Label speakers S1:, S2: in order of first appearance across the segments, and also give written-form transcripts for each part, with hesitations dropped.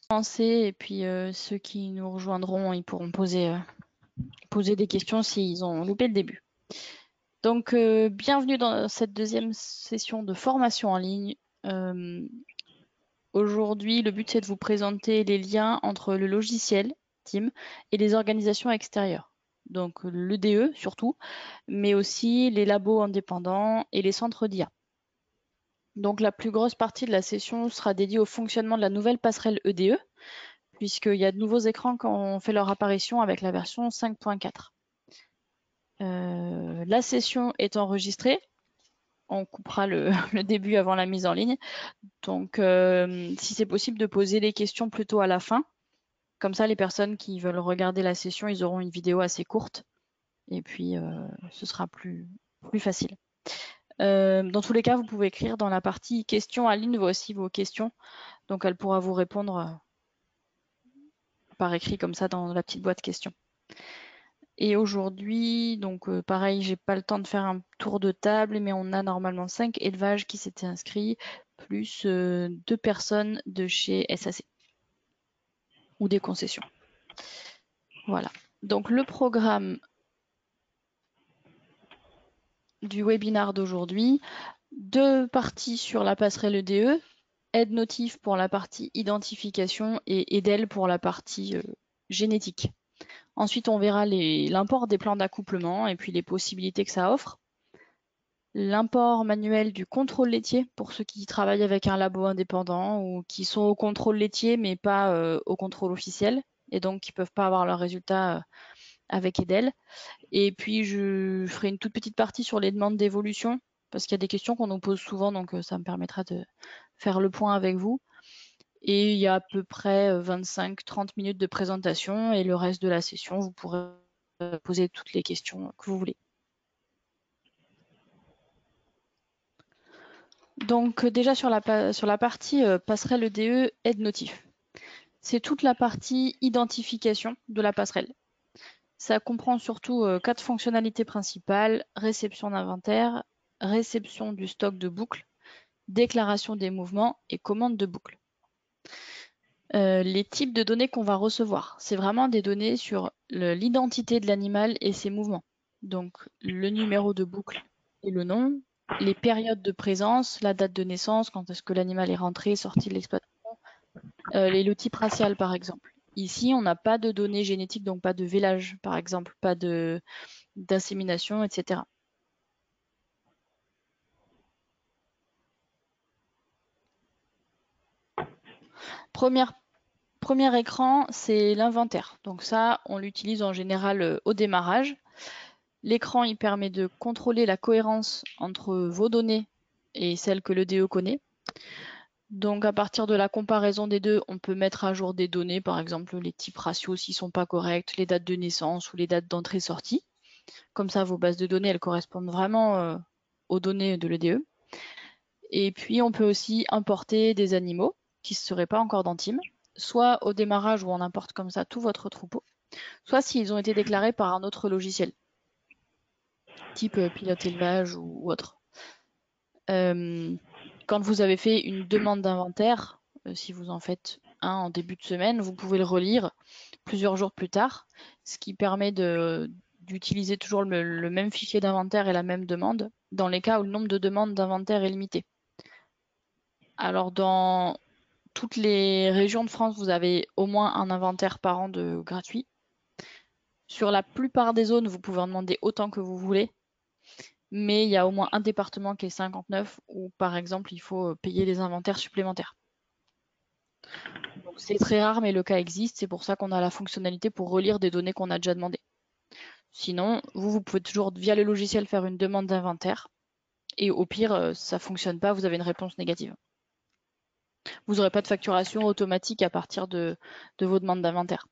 S1: commencer et puis ceux qui nous rejoindront, ils pourront poser des questions s'ils ont loupé le début. Donc, bienvenue dans cette deuxième session de formation en ligne. Aujourd'hui, le but c'est de vous présenter les liens entre le logiciel Team et les organisations extérieures. Donc l'EDE surtout, mais aussi les labos indépendants et les centres d'IA. Donc la plus grosse partie de la session sera dédiée au fonctionnement de la nouvelle passerelle EDE, puisqu'il y a de nouveaux écrans qui ont fait leur apparition avec la version 5.4. La session est enregistrée. On coupera le début avant la mise en ligne. Donc, si c'est possible de poser les questions plutôt à la fin. Comme ça, les personnes qui veulent regarder la session, ils auront une vidéo assez courte. Et puis, ce sera plus facile. Dans tous les cas, vous pouvez écrire dans la partie questions. Aline voit aussi vos questions. Donc, elle pourra vous répondre par écrit comme ça dans la petite boîte questions. Et aujourd'hui, donc pareil, j'ai pas le temps de faire un tour de table, mais on a normalement 5 élevages qui s'étaient inscrits, plus 2 personnes de chez SAC ou des concessions. Voilà. Donc le programme du webinaire d'aujourd'hui, 2 parties sur la passerelle EDE, aide notif pour la partie identification et EDEL pour la partie génétique. Ensuite, on verra l'import des plans d'accouplement et puis les possibilités que ça offre. L'import manuel du contrôle laitier pour ceux qui travaillent avec un labo indépendant ou qui sont au contrôle laitier mais pas au contrôle officiel et donc qui ne peuvent pas avoir leurs résultats avec EDEL. Et puis je ferai une toute petite partie sur les demandes d'évolution parce qu'il y a des questions qu'on nous pose souvent, donc ça me permettra de faire le point avec vous. Et il y a à peu près 25-30 minutes de présentation et le reste de la session, vous pourrez poser toutes les questions que vous voulez. Donc déjà sur la partie passerelle EDE aide notif. C'est toute la partie identification de la passerelle. Ça comprend surtout 4 fonctionnalités principales: réception d'inventaire, réception du stock de boucles, déclaration des mouvements et commande de boucles. Les types de données qu'on va recevoir, c'est vraiment des données sur l'identité de l'animal et ses mouvements. Donc le numéro de boucle et le nom, les périodes de présence, la date de naissance, quand est-ce que l'animal est rentré, sorti de l'exploitation, le type racial par exemple. Ici, on n'a pas de données génétiques, donc pas de vélage par exemple, pas d'insémination, etc. Premier écran, c'est l'inventaire. Donc ça, on l'utilise en général au démarrage. L'écran, il permet de contrôler la cohérence entre vos données et celles que l'EDE connaît. Donc à partir de la comparaison des deux, on peut mettre à jour des données, par exemple les types ratios s'ils ne sont pas corrects, les dates de naissance ou les dates d'entrée-sortie. Comme ça, vos bases de données, elles correspondent vraiment aux données de l'EDE. Et puis on peut aussi importer des animaux qui ne seraient pas encore dans Team, soit au démarrage où on importe comme ça tout votre troupeau, soit s'ils ont été déclarés par un autre logiciel, type pilote élevage ou autre. Quand vous avez fait une demande d'inventaire, si vous en faites un en début de semaine, vous pouvez le relire plusieurs jours plus tard, ce qui permet d'utiliser toujours le même fichier d'inventaire et la même demande dans les cas où le nombre de demandes d'inventaire est limité. Alors dans toutes les régions de France, vous avez au moins un inventaire par an de gratuit. Sur la plupart des zones, vous pouvez en demander autant que vous voulez, mais il y a au moins un département qui est 59 où, par exemple, il faut payer les inventaires supplémentaires. Donc c'est très rare, mais le cas existe. C'est pour ça qu'on a la fonctionnalité pour relire des données qu'on a déjà demandées. Sinon, vous pouvez toujours, via le logiciel, faire une demande d'inventaire. Et au pire, ça ne fonctionne pas, vous avez une réponse négative. Vous n'aurez pas de facturation automatique à partir de vos demandes d'inventaire.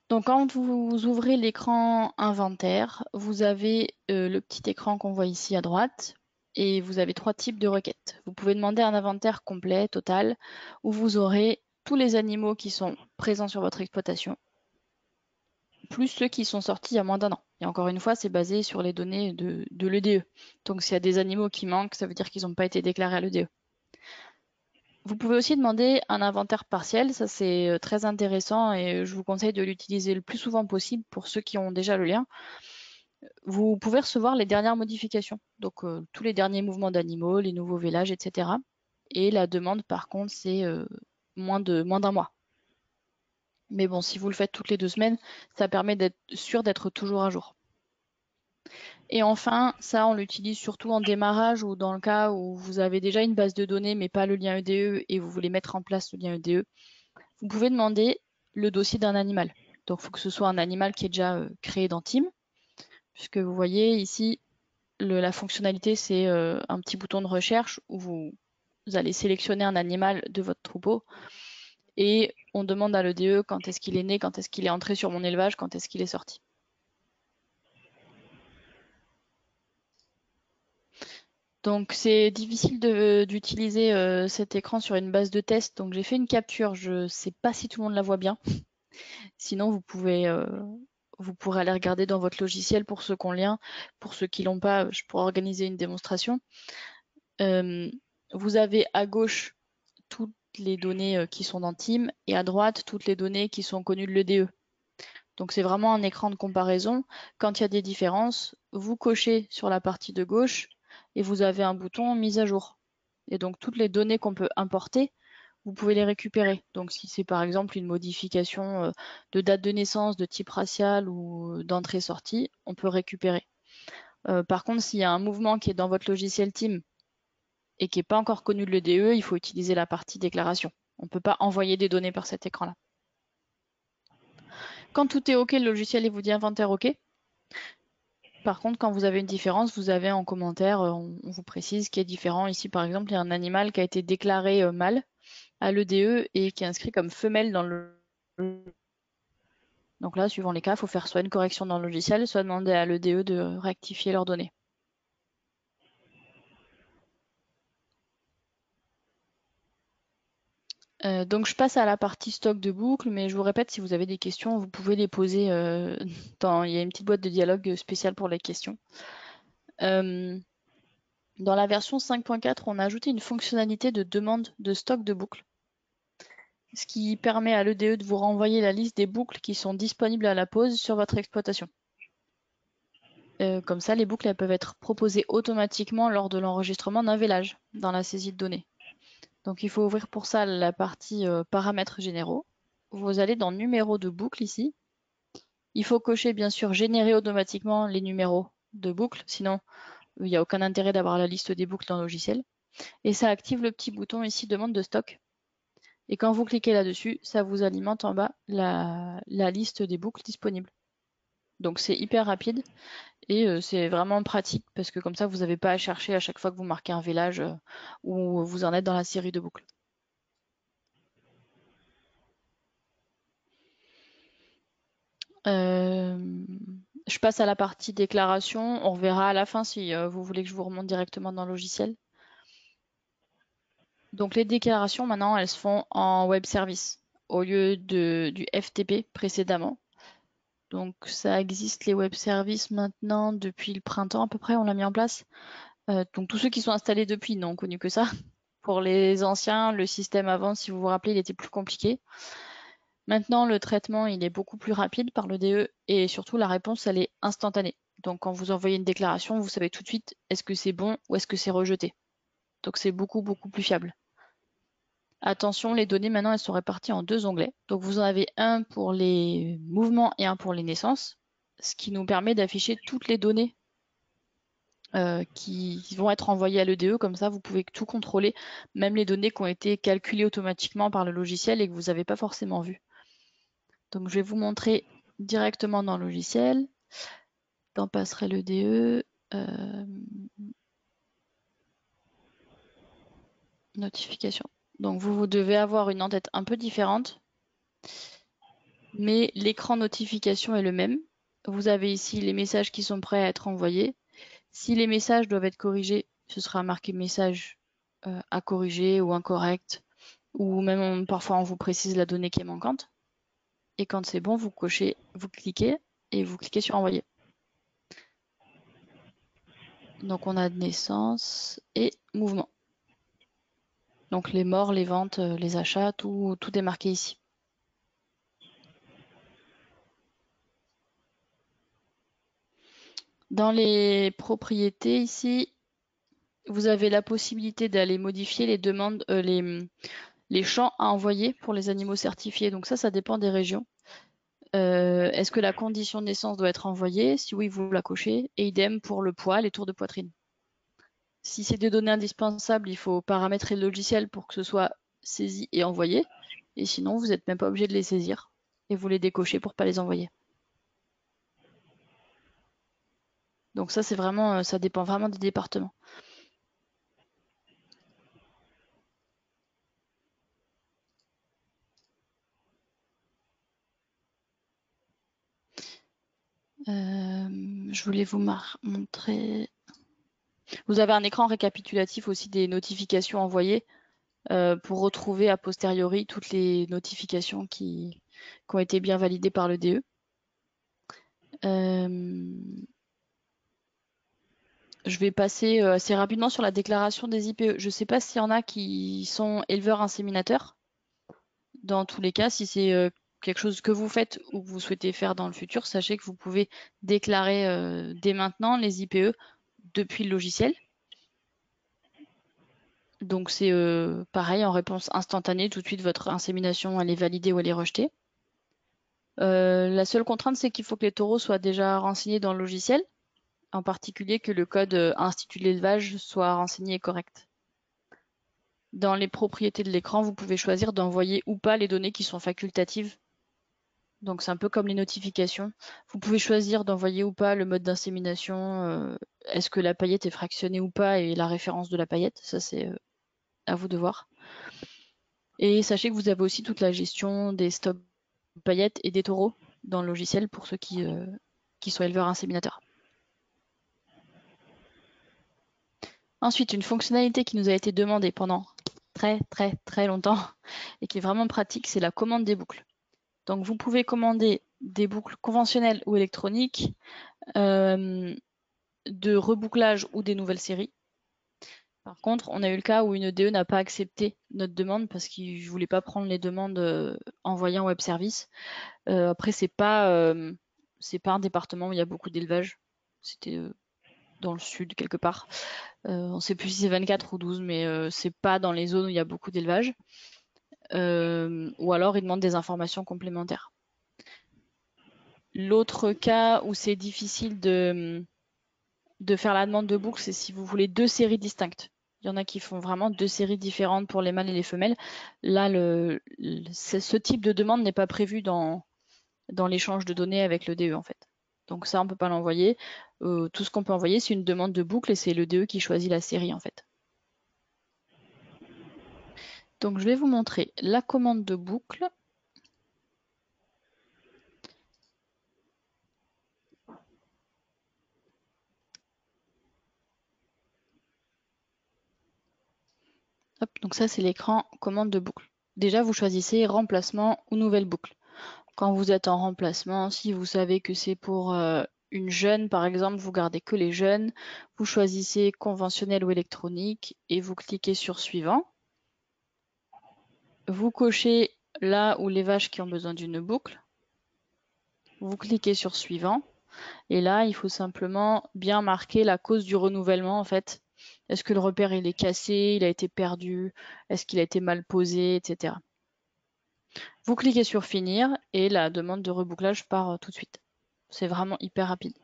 S1: Donc quand vous ouvrez l'écran inventaire, vous avez le petit écran qu'on voit ici à droite et vous avez 3 types de requêtes. Vous pouvez demander un inventaire complet, total, où vous aurez tous les animaux qui sont présents sur votre exploitation, plus ceux qui sont sortis il y a moins d'1 an. Et encore une fois, c'est basé sur les données de l'EDE. Donc s'il y a des animaux qui manquent, ça veut dire qu'ils n'ont pas été déclarés à l'EDE. Vous pouvez aussi demander un inventaire partiel, ça c'est très intéressant et je vous conseille de l'utiliser le plus souvent possible pour ceux qui ont déjà le lien. Vous pouvez recevoir les dernières modifications, donc tous les derniers mouvements d'animaux, les nouveaux vélages, etc. Et la demande par contre c'est moins d'un mois. Mais bon, si vous le faites toutes les 2 semaines, ça permet d'être sûr d'être toujours à jour. Et enfin, ça, on l'utilise surtout en démarrage ou dans le cas où vous avez déjà une base de données mais pas le lien EDE et vous voulez mettre en place le lien EDE. Vous pouvez demander le dossier d'un animal. Donc, il faut que ce soit un animal qui est déjà créé dans Team, puisque vous voyez ici, la fonctionnalité, c'est un petit bouton de recherche où vous allez sélectionner un animal de votre troupeau et on demande à l'EDE quand est-ce qu'il est né, quand est-ce qu'il est entré sur mon élevage, quand est-ce qu'il est sorti. Donc c'est difficile d'utiliser cet écran sur une base de test, donc j'ai fait une capture, je ne sais pas si tout le monde la voit bien. Sinon vous pourrez aller regarder dans votre logiciel pour ceux qui ont le lien. Pour ceux qui l'ont pas, je pourrais organiser une démonstration. Vous avez à gauche toutes les données qui sont dans Team et à droite toutes les données qui sont connues de l'EDE. Donc c'est vraiment un écran de comparaison. Quand il y a des différences, vous cochez sur la partie de gauche et vous avez un bouton mise à jour. Et donc toutes les données qu'on peut importer, vous pouvez les récupérer. Donc si c'est par exemple une modification de date de naissance, de type racial ou d'entrée-sortie, on peut récupérer. Par contre, s'il y a un mouvement qui est dans votre logiciel Team et qui n'est pas encore connu de l'EDE, il faut utiliser la partie déclaration. On ne peut pas envoyer des données par cet écran-là. Quand tout est OK, le logiciel vous dit inventaire OK. Par contre, quand vous avez une différence, vous avez en commentaire, on vous précise qui est différent. Ici, par exemple, il y a un animal qui a été déclaré mâle à l'EDE et qui est inscrit comme femelle dans le... Donc là, suivant les cas, il faut faire soit une correction dans le logiciel, soit demander à l'EDE de rectifier leurs données. Donc je passe à la partie stock de boucles, mais je vous répète, si vous avez des questions, vous pouvez les poser il y a une petite boîte de dialogue spéciale pour les questions. Dans la version 5.4, on a ajouté une fonctionnalité de demande de stock de boucles, ce qui permet à l'EDE de vous renvoyer la liste des boucles qui sont disponibles à la pause sur votre exploitation. Comme ça, les boucles elles peuvent être proposées automatiquement lors de l'enregistrement d'un vélage dans la saisie de données. Donc il faut ouvrir pour ça la partie paramètres généraux. Vous allez dans numéro de boucle ici. Il faut cocher bien sûr générer automatiquement les numéros de boucle, sinon il n'y a aucun intérêt d'avoir la liste des boucles dans le logiciel. Et ça active le petit bouton ici demande de stock. Et quand vous cliquez là-dessus, ça vous alimente en bas la liste des boucles disponibles. Donc c'est hyper rapide et c'est vraiment pratique parce que comme ça vous n'avez pas à chercher à chaque fois que vous marquez un village où vous en êtes dans la série de boucles. Je passe à la partie déclaration. On reverra à la fin si vous voulez que je vous remonte directement dans le logiciel. Donc les déclarations maintenant elles se font en web service au lieu du FTP précédemment. Donc ça existe les web services maintenant depuis le printemps à peu près, on l'a mis en place. Donc tous ceux qui sont installés depuis n'ont connu que ça. Pour les anciens, le système avant, si vous vous rappelez, il était plus compliqué. Maintenant, le traitement, il est beaucoup plus rapide par le DE et surtout la réponse, elle est instantanée. Donc quand vous envoyez une déclaration, vous savez tout de suite est-ce que c'est bon ou est-ce que c'est rejeté. Donc c'est beaucoup, beaucoup plus fiable. Attention, les données maintenant, elles sont réparties en 2 onglets. Donc vous en avez un pour les mouvements et un pour les naissances, ce qui nous permet d'afficher toutes les données qui vont être envoyées à l'EDE. Comme ça, vous pouvez tout contrôler, même les données qui ont été calculées automatiquement par le logiciel et que vous n'avez pas forcément vues. Donc je vais vous montrer directement dans le logiciel, dans Passerelle EDE, notification. Donc vous devez avoir une en-tête un peu différente, mais l'écran notification est le même. Vous avez ici les messages qui sont prêts à être envoyés. Si les messages doivent être corrigés, ce sera marqué message à corriger ou incorrect, ou même parfois on vous précise la donnée qui est manquante. Et quand c'est bon, vous cochez, vous cliquez et vous cliquez sur envoyer. Donc on a naissance et mouvement. Donc les morts, les ventes, les achats, tout est marqué ici. Dans les propriétés ici, vous avez la possibilité d'aller modifier les demandes, les champs à envoyer pour les animaux certifiés. Donc ça dépend des régions. Est-ce que la condition de naissance doit être envoyée? Si oui, vous la cochez. Et idem pour le poids, les tours de poitrine. Si c'est des données indispensables, il faut paramétrer le logiciel pour que ce soit saisi et envoyé. Et sinon, vous n'êtes même pas obligé de les saisir. Et vous les décochez pour ne pas les envoyer. Donc ça, c'est vraiment, ça dépend vraiment des départements. Je voulais vous montrer. Vous avez un écran récapitulatif aussi des notifications envoyées pour retrouver a posteriori toutes les notifications qui ont été bien validées par le DE. Je vais passer assez rapidement sur la déclaration des IPE. Je ne sais pas s'il y en a qui sont éleveurs inséminateurs. Dans tous les cas, si c'est quelque chose que vous faites ou que vous souhaitez faire dans le futur, sachez que vous pouvez déclarer dès maintenant les IPE depuis le logiciel. Donc c'est pareil, en réponse instantanée, tout de suite votre insémination elle est validée ou elle est rejetée. La seule contrainte, c'est qu'il faut que les taureaux soient déjà renseignés dans le logiciel, en particulier que le code institut de l'élevage soit renseigné et correct. Dans les propriétés de l'écran, vous pouvez choisir d'envoyer ou pas les données qui sont facultatives. Donc c'est un peu comme les notifications. Vous pouvez choisir d'envoyer ou pas le mode d'insémination, est-ce que la paillette est fractionnée ou pas et la référence de la paillette. Ça c'est à vous de voir. Et sachez que vous avez aussi toute la gestion des stocks de paillettes et des taureaux dans le logiciel pour ceux qui sont éleveurs inséminateurs. Ensuite, une fonctionnalité qui nous a été demandée pendant très longtemps et qui est vraiment pratique, c'est la commande des boucles. Donc vous pouvez commander des boucles conventionnelles ou électroniques, de rebouclage ou des nouvelles séries. Par contre, on a eu le cas où une DE n'a pas accepté notre demande parce qu'il ne voulait pas prendre les demandes envoyées en web service. Après, c'est pas un département où il y a beaucoup d'élevage. C'était dans le sud quelque part. On ne sait plus si c'est 24 ou 12, mais c'est pas dans les zones où il y a beaucoup d'élevage. Ou alors, ils demandent des informations complémentaires. L'autre cas où c'est difficile de faire la demande de boucle, c'est si vous voulez deux séries distinctes. Il y en a qui font vraiment deux séries différentes pour les mâles et les femelles. Là, ce type de demande n'est pas prévu dans l'échange de données avec le DE en fait. Donc ça, on ne peut pas l'envoyer. Tout ce qu'on peut envoyer, c'est une demande de boucle et c'est le DE qui choisit la série en fait. Donc je vais vous montrer la commande de boucle. Hop, donc ça c'est l'écran commande de boucle. Déjà, vous choisissez remplacement ou nouvelle boucle. Quand vous êtes en remplacement, si vous savez que c'est pour une jeune, par exemple, vous gardez que les jeunes, vous choisissez conventionnel ou électronique et vous cliquez sur suivant. Vous cochez là où les vaches qui ont besoin d'une boucle. Vous cliquez sur suivant. Et là, il faut simplement bien marquer la cause du renouvellement en fait. Est-ce que le repère il est cassé, il a été perdu, est-ce qu'il a été mal posé, etc. Vous cliquez sur finir et la demande de rebouclage part tout de suite. C'est vraiment hyper rapide.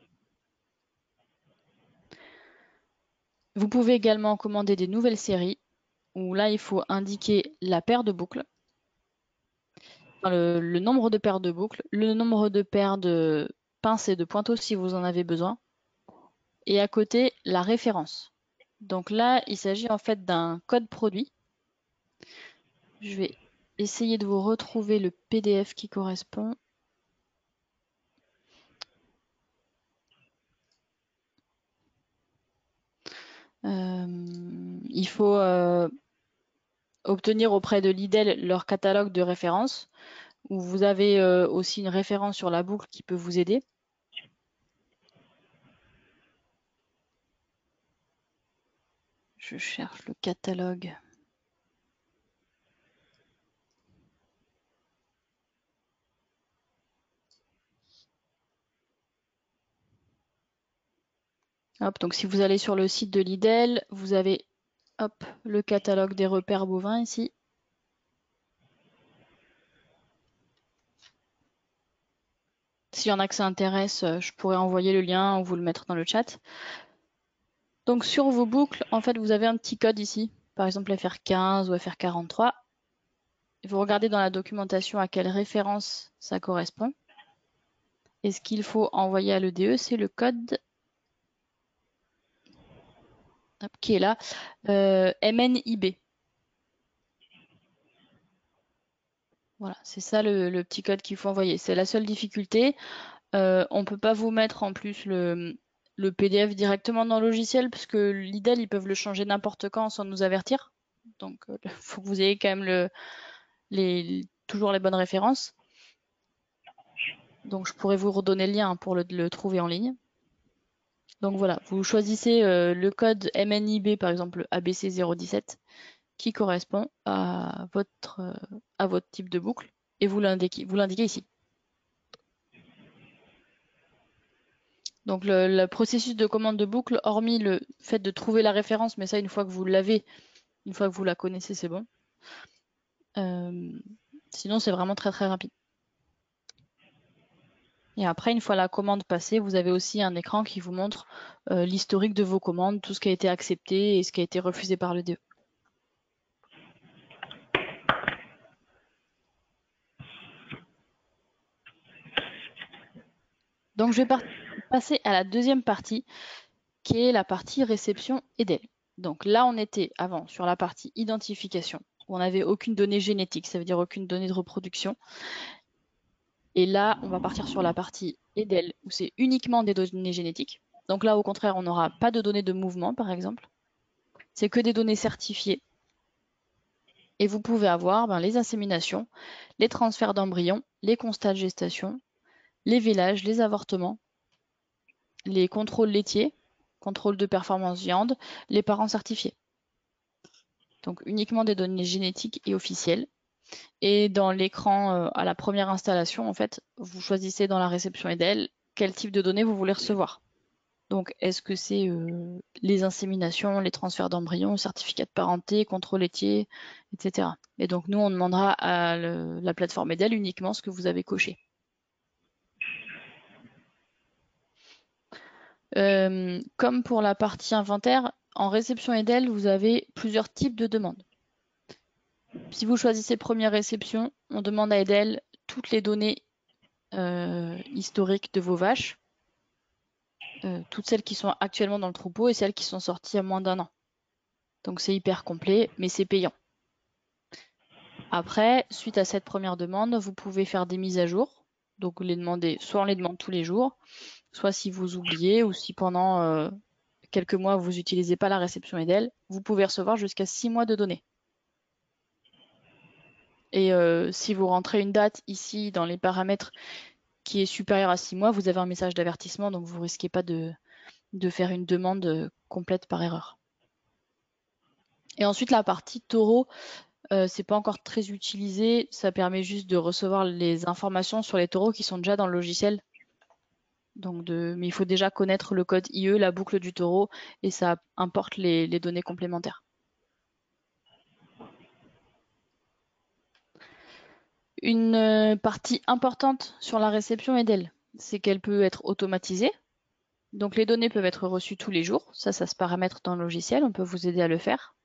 S1: Vous pouvez également commander des nouvelles séries où là il faut indiquer la paire de boucles, enfin, le nombre de paires de boucles, le nombre de paires de pinces et de pointeaux si vous en avez besoin, et à côté la référence. Donc là il s'agit en fait d'un code produit. Je vais essayer de vous retrouver le PDF qui correspond. Il faut obtenir auprès de l'IDEL leur catalogue de références, où vous avez aussi une référence sur la boucle qui peut vous aider. Je cherche le catalogue. Hop, donc si vous allez sur le site de l'IDEL, vous avez hop, le catalogue des repères bovins ici. S'il y en a que ça intéresse, je pourrais envoyer le lien ou vous le mettre dans le chat. Donc sur vos boucles, en fait, vous avez un petit code ici, par exemple FR15 ou FR43. Vous regardez dans la documentation à quelle référence ça correspond. Et ce qu'il faut envoyer à l'EDE, c'est le code qui est là, MNIB. Voilà, c'est ça le petit code qu'il faut envoyer. C'est la seule difficulté. On ne peut pas vous mettre en plus le PDF directement dans le logiciel parce que l'IDEL, ils peuvent le changer n'importe quand sans nous avertir. Donc, il faut que vous ayez quand même toujours les bonnes références. Donc, je pourrais vous redonner le lien pour le trouver en ligne. Donc voilà, vous choisissez le code MNIB, par exemple ABC 017, qui correspond à votre type de boucle, et vous l'indiquez ici. Donc le processus de commande de boucle, hormis le fait de trouver la référence, mais ça une fois que vous l'avez, une fois que vous la connaissez, c'est bon. Sinon, c'est vraiment très très rapide. Et après, une fois la commande passée, vous avez aussi un écran qui vous montre l'historique de vos commandes, tout ce qui a été accepté et ce qui a été refusé par le DE. Donc, je vais passer à la deuxième partie, qui est la partie réception EDEL. Donc là, on était avant sur la partie identification, où on n'avait aucune donnée génétique, ça veut dire aucune donnée de reproduction. Et là, on va partir sur la partie EDEL, où c'est uniquement des données génétiques. Donc là, au contraire, on n'aura pas de données de mouvement, par exemple. C'est que des données certifiées. Et vous pouvez avoir les inséminations, les transferts d'embryons, les constats de gestation, les vélages, les avortements, les contrôles laitiers, contrôle de performance viande, les parents certifiés. Donc uniquement des données génétiques et officielles. Et dans l'écran à la première installation, en fait, vous choisissez dans la réception EDEL quel type de données vous voulez recevoir. Donc est-ce que c'est les inséminations, les transferts d'embryons, certificats de parenté, contrôle laitier, etc. Et donc nous, on demandera à la plateforme EDEL uniquement ce que vous avez coché. Comme pour la partie inventaire, en réception EDEL, vous avez plusieurs types de demandes. Si vous choisissez première réception, on demande à EDEL toutes les données historiques de vos vaches, toutes celles qui sont actuellement dans le troupeau et celles qui sont sorties à moins d'un an. Donc c'est hyper complet, mais c'est payant. Après, suite à cette première demande, vous pouvez faire des mises à jour. Donc les demander, soit on les demande tous les jours, soit si vous oubliez ou si pendant quelques mois vous n'utilisez pas la réception EDEL, vous pouvez recevoir jusqu'à 6 mois de données. Et si vous rentrez une date ici dans les paramètres qui est supérieure à 6 mois, vous avez un message d'avertissement, donc vous ne risquez pas de faire une demande complète par erreur. Et ensuite la partie taureau, c'est pas encore très utilisé, ça permet juste de recevoir les informations sur les taureaux qui sont déjà dans le logiciel. Donc mais il faut déjà connaître le code IE, la boucle du taureau, et ça importe les données complémentaires. Une partie importante sur la réception EDEL, c'est qu'elle peut être automatisée. Donc les données peuvent être reçues tous les jours, ça se paramètre dans le logiciel, on peut vous aider à le faire.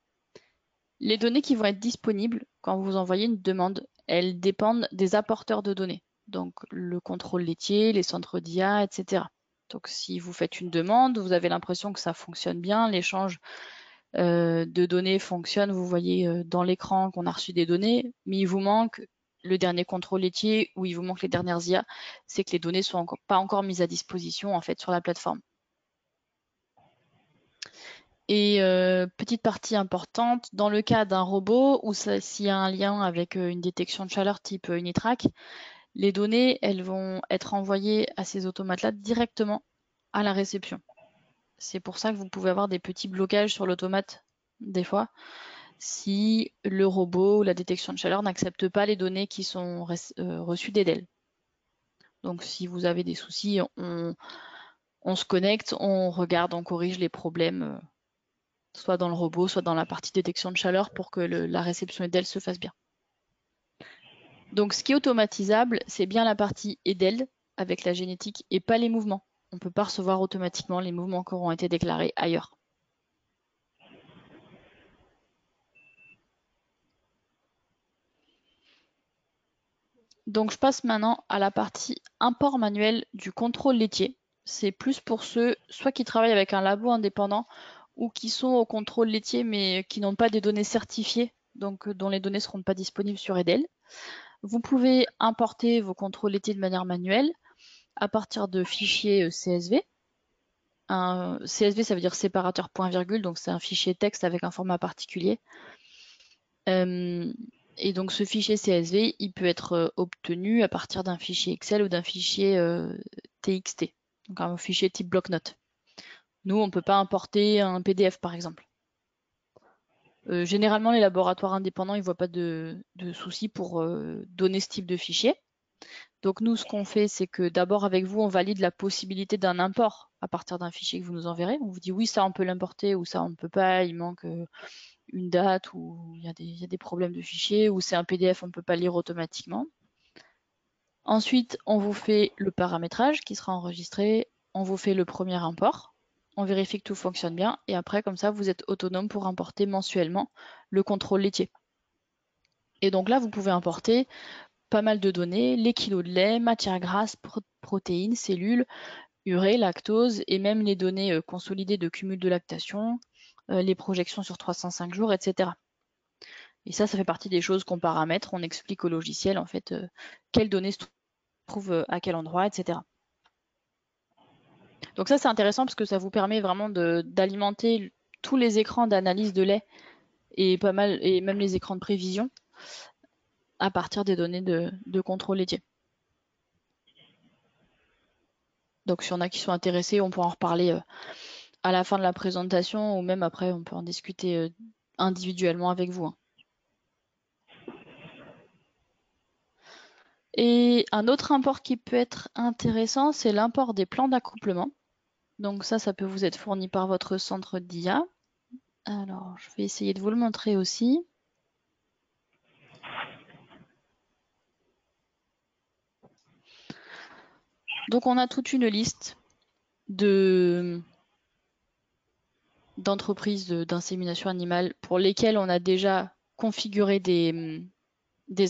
S1: Les données qui vont être disponibles quand vous envoyez une demande, elles dépendent des apporteurs de données. Donc le contrôle laitier, les centres d'IA, etc. Donc si vous faites une demande, vous avez l'impression que ça fonctionne bien, l'échange de données fonctionne, vous voyez dans l'écran qu'on a reçu des données, mais il vous manque le dernier contrôle laitier ou il vous manque les dernières IA, c'est que les données ne sont pas encore mises à disposition en fait sur la plateforme. Et petite partie importante, dans le cas d'un robot ou s'il y a un lien avec une détection de chaleur type Unitrack, les données, elles vont être envoyées à ces automates-là directement à la réception. C'est pour ça que vous pouvez avoir des petits blocages sur l'automate des fois, si le robot ou la détection de chaleur n'accepte pas les données qui sont reçues d'EDEL. Donc si vous avez des soucis, on on se connecte, on regarde, on corrige les problèmes, soit dans le robot, soit dans la partie détection de chaleur pour que la réception EDEL se fasse bien. Donc ce qui est automatisable, c'est bien la partie EDEL avec la génétique et pas les mouvements. On ne peut pas recevoir automatiquement les mouvements qui auront été déclarés ailleurs. Donc je passe maintenant à la partie import manuel du contrôle laitier. C'est plus pour ceux soit qui travaillent avec un labo indépendant ou qui sont au contrôle laitier mais qui n'ont pas des données certifiées, donc dont les données ne seront pas disponibles sur EDEL. Vous pouvez importer vos contrôles laitiers de manière manuelle à partir de fichiers CSV. Un CSV, ça veut dire séparateur point virgule, donc c'est un fichier texte avec un format particulier. Et donc ce fichier CSV, il peut être obtenu à partir d'un fichier Excel ou d'un fichier TXT, donc un fichier type bloc-notes. Nous, on ne peut pas importer un PDF par exemple. Généralement, les laboratoires indépendants, ils ne voient pas de soucis pour donner ce type de fichier. Donc nous, ce qu'on fait, c'est que d'abord avec vous, on valide la possibilité d'un import à partir d'un fichier que vous nous enverrez. On vous dit oui, ça on peut l'importer ou ça on ne peut pas, il manque une date ou il y a des problèmes de fichier ou c'est un PDF, on ne peut pas lire automatiquement. Ensuite, on vous fait le paramétrage qui sera enregistré, on vous fait le premier import, on vérifie que tout fonctionne bien et après, comme ça, vous êtes autonome pour importer mensuellement le contrôle laitier. Et donc là, vous pouvez importer pas mal de données, les kilos de lait, matières grasses, protéines, cellules, urée, lactose et même les données consolidées de cumul de lactation, les projections sur 305 jours, etc. Et ça fait partie des choses qu'on paramètre, on explique au logiciel en fait quelles données se trouvent à quel endroit, etc. Donc ça c'est intéressant parce que ça vous permet vraiment d'alimenter tous les écrans d'analyse de lait et pas mal et même les écrans de prévision à partir des données de contrôle laitier. Donc s'il y en a qui sont intéressés, on pourra en reparler à la fin de la présentation ou même après on peut en discuter individuellement avec vous. Et un autre import qui peut être intéressant, c'est l'import des plans d'accouplement. Donc ça peut vous être fourni par votre centre d'IA. Alors, je vais essayer de vous le montrer aussi. Donc on a toute une liste d'entreprises d'insémination animale pour lesquelles on a déjà configuré des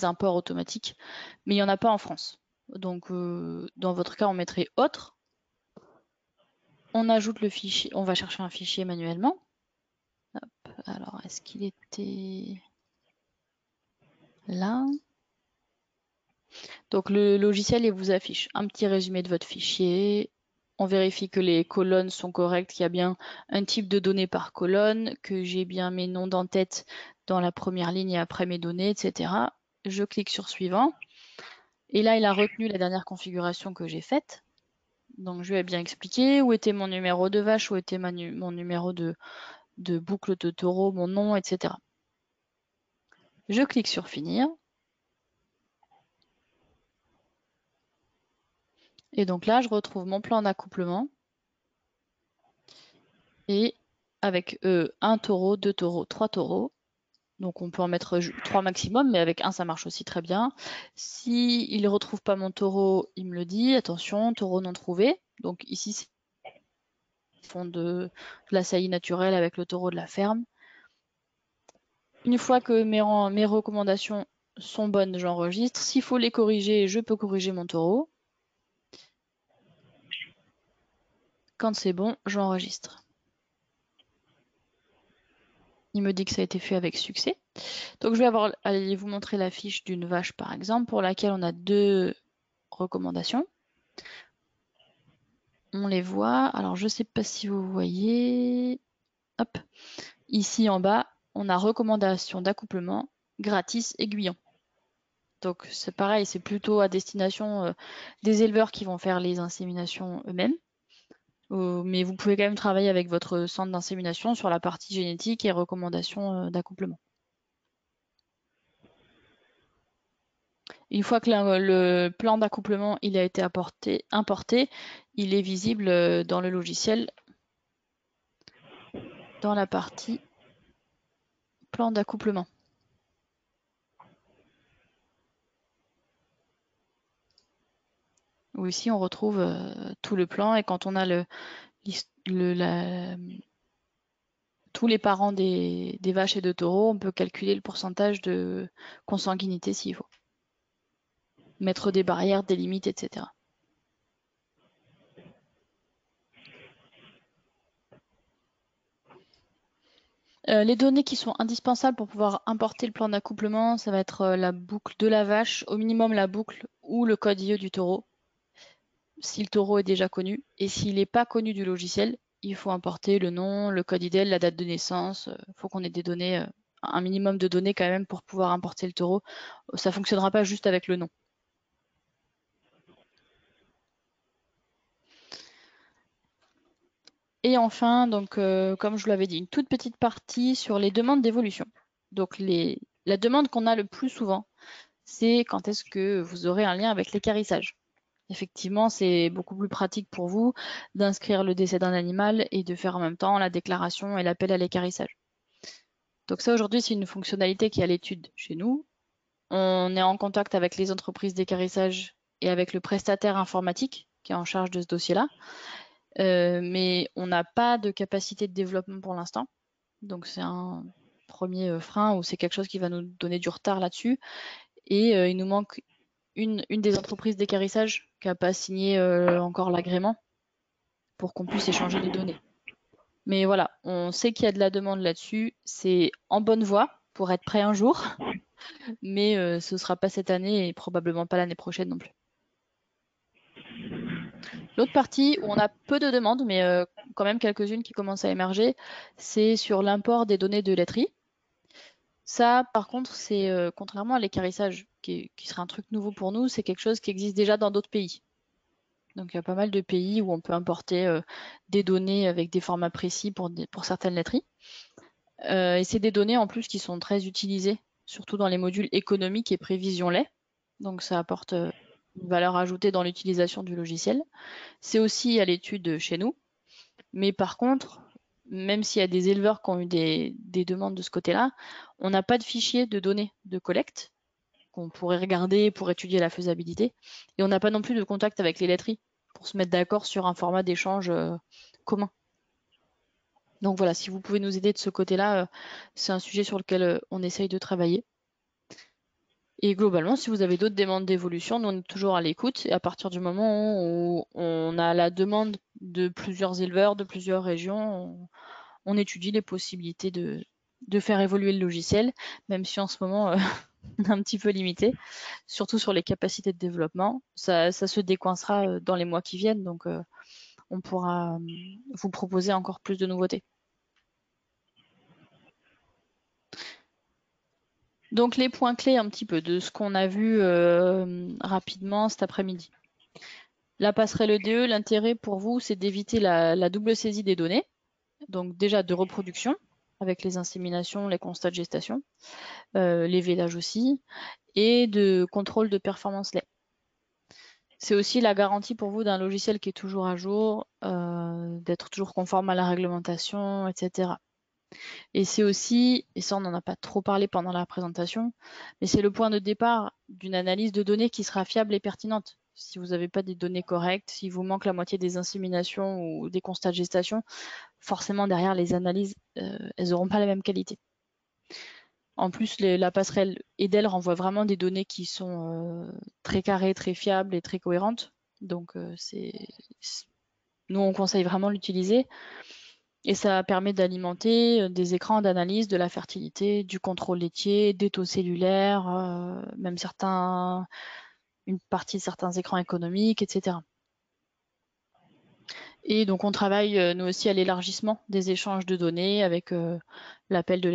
S1: imports automatiques, mais il n'y en a pas en France. Donc dans votre cas, on mettrait autre. On ajoute le fichier, on va chercher un fichier manuellement. Hop, alors, est-ce qu'il était là? Donc le logiciel, il vous affiche un petit résumé de votre fichier. On vérifie que les colonnes sont correctes, qu'il y a bien un type de données par colonne, que j'ai bien mes noms d'entête dans la première ligne et après mes données, etc. Je clique sur suivant. Et là, il a retenu la dernière configuration que j'ai faite. Donc je lui ai bien expliqué où était mon numéro de vache, où était mon numéro de boucle de taureau, mon nom, etc. Je clique sur finir. Et donc là, je retrouve mon plan d'accouplement. Et avec un taureau, 2 taureaux, 3 taureaux. Donc on peut en mettre 3 maximum, mais avec un, ça marche aussi très bien. Si il ne retrouve pas mon taureau, il me le dit. Attention, taureau non trouvé. Donc ici, c'est fond de la saillie naturelle avec le taureau de la ferme. Une fois que mes recommandations sont bonnes, j'enregistre. S'il faut les corriger, je peux corriger mon taureau. Quand c'est bon, j'enregistre. Il me dit que ça a été fait avec succès. Donc je vais aller vous montrer la fiche d'une vache par exemple pour laquelle on a 2 recommandations. On les voit. Alors je ne sais pas si vous voyez. Hop. Ici en bas, on a recommandation d'accouplement gratis aiguillon. Donc c'est pareil, c'est plutôt à destination des éleveurs qui vont faire les inséminations eux-mêmes. Mais vous pouvez quand même travailler avec votre centre d'insémination sur la partie génétique et recommandations d'accouplement. Une fois que le plan d'accouplement il a été importé, il est visible dans le logiciel dans la partie plan d'accouplement. Où ici on retrouve tout le plan et quand on a tous les parents des vaches et de taureaux, on peut calculer le pourcentage de consanguinité s'il faut. Mettre des barrières, des limites, etc. Les données qui sont indispensables pour pouvoir importer le plan d'accouplement, ça va être la boucle de la vache, au minimum la boucle ou le code IE du taureau, si le taureau est déjà connu. Et s'il n'est pas connu du logiciel, il faut importer le nom, le code IDEL, la date de naissance. Il faut qu'on ait des données, un minimum de données quand même pour pouvoir importer le taureau. Ça ne fonctionnera pas juste avec le nom. Et enfin, donc, comme je vous l'avais dit, une toute petite partie sur les demandes d'évolution. Donc la demande qu'on a le plus souvent, c'est quand est-ce que vous aurez un lien avec l'équarrissage. Effectivement, c'est beaucoup plus pratique pour vous d'inscrire le décès d'un animal et de faire en même temps la déclaration et l'appel à l'équarrissage. Donc ça, aujourd'hui, c'est une fonctionnalité qui est à l'étude chez nous. On est en contact avec les entreprises d'équarrissage et avec le prestataire informatique qui est en charge de ce dossier-là. Mais on n'a pas de capacité de développement pour l'instant. Donc c'est un premier frein ou c'est quelque chose qui va nous donner du retard là-dessus. Et il nous manque une des entreprises d'équarrissage qui n'a pas signé encore l'agrément pour qu'on puisse échanger les données. Mais voilà, on sait qu'il y a de la demande là-dessus. C'est en bonne voie pour être prêt un jour, mais ce ne sera pas cette année et probablement pas l'année prochaine non plus. L'autre partie où on a peu de demandes, mais quand même quelques-unes qui commencent à émerger, c'est sur l'import des données de laiterie. Ça, par contre, c'est contrairement à l'équarrissage, qui serait un truc nouveau pour nous, c'est quelque chose qui existe déjà dans d'autres pays. Donc il y a pas mal de pays où on peut importer des données avec des formats précis pour certaines laiteries. Et c'est des données en plus qui sont très utilisées, surtout dans les modules économiques et prévision lait. Donc ça apporte une valeur ajoutée dans l'utilisation du logiciel. C'est aussi à l'étude chez nous. Mais par contre, même s'il y a des éleveurs qui ont eu des demandes de ce côté-là, on n'a pas de fichier de données de collecte qu'on pourrait regarder pour étudier la faisabilité. Et on n'a pas non plus de contact avec les laiteries pour se mettre d'accord sur un format d'échange commun. Donc voilà, si vous pouvez nous aider de ce côté-là, c'est un sujet sur lequel on essaye de travailler. Et globalement, si vous avez d'autres demandes d'évolution, nous on est toujours à l'écoute. Et à partir du moment où on a la demande de plusieurs éleveurs, de plusieurs régions, on étudie les possibilités de faire évoluer le logiciel, même si en ce moment on est un petit peu limité, surtout sur les capacités de développement. Ça se décoincera dans les mois qui viennent, donc on pourra vous proposer encore plus de nouveautés. Donc les points clés un petit peu de ce qu'on a vu rapidement cet après-midi. La passerelle EDE, l'intérêt pour vous, c'est d'éviter la double saisie des données, donc déjà de reproduction, avec les inséminations, les constats de gestation, les vélages aussi, et de contrôle de performance lait. C'est aussi la garantie pour vous d'un logiciel qui est toujours à jour, d'être toujours conforme à la réglementation, etc. Et c'est aussi, et ça on n'en a pas trop parlé pendant la présentation, mais c'est le point de départ d'une analyse de données qui sera fiable et pertinente. Si vous n'avez pas des données correctes, s'il vous manque la moitié des inséminations ou des constats de gestation, forcément derrière les analyses, elles n'auront pas la même qualité. En plus, la passerelle EDEL renvoie vraiment des données qui sont très carrées, très fiables et très cohérentes. Donc, nous, on conseille vraiment l'utiliser. Et ça permet d'alimenter des écrans d'analyse de la fertilité, du contrôle laitier, des taux cellulaires, même une partie de certains écrans économiques, etc. Et donc, on travaille nous aussi à l'élargissement des échanges de données avec l'appel de